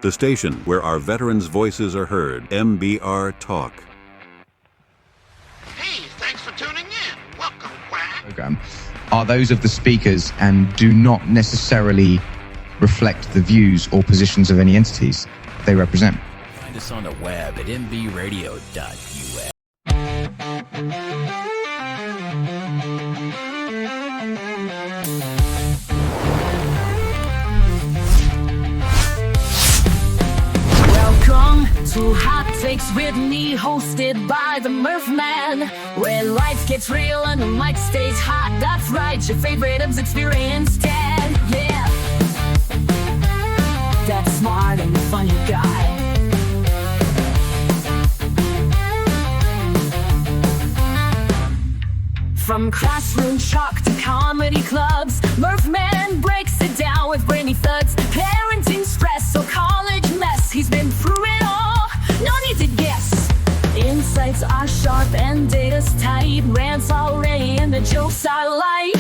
The station where our veterans' voices are heard. MBR Talk. Hey, thanks for tuning in. Welcome, Quack. Program are those of the speakers and do not necessarily reflect the views or positions of any entities they represent. Find us on the web at mbradio.us. Welcome to Hot Takes with me, hosted by the Murph Man, where life gets real and the mic stays hot. That's right, your favorite Ibs experience, Ted. Yeah, that smart and funny guy. From classroom chalk to comedy clubs, Murph Man breaks it down with brainy thuds. Parenting stress or college mess, he's been through it all, no need to guess. Insights are sharp and data's tight, rants all ready and the jokes are light.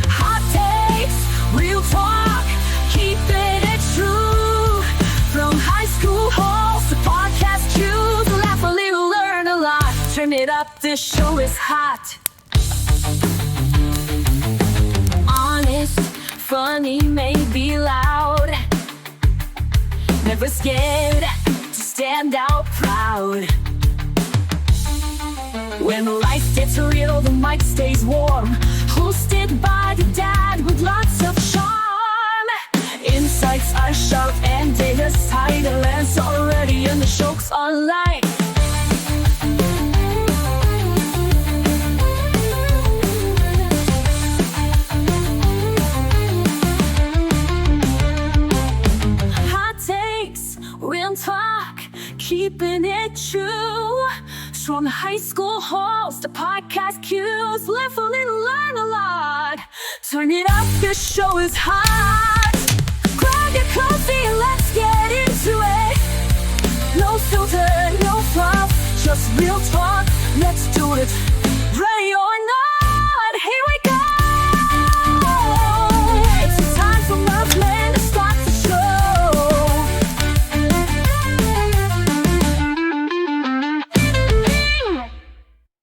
Hot takes, real talk, keeping it true. From high school halls to podcast cues, laugh a little, learn a lot. Turn it up, this show is hot. Honest, funny, maybe loud. Never scared to stand out proud. When life gets real, the mic stays warm. Hosted by the dad with lots of charm. Insights are sharp and data's tight. The lens already and the jokes are light. Hot takes, real talk, keeping it true. From high school halls to podcast cues, live a little, learn a lot. Turn it up, this show is hot. Grab your coffee and let's get into it. No filter, no fluff, just real talk. Let's do it.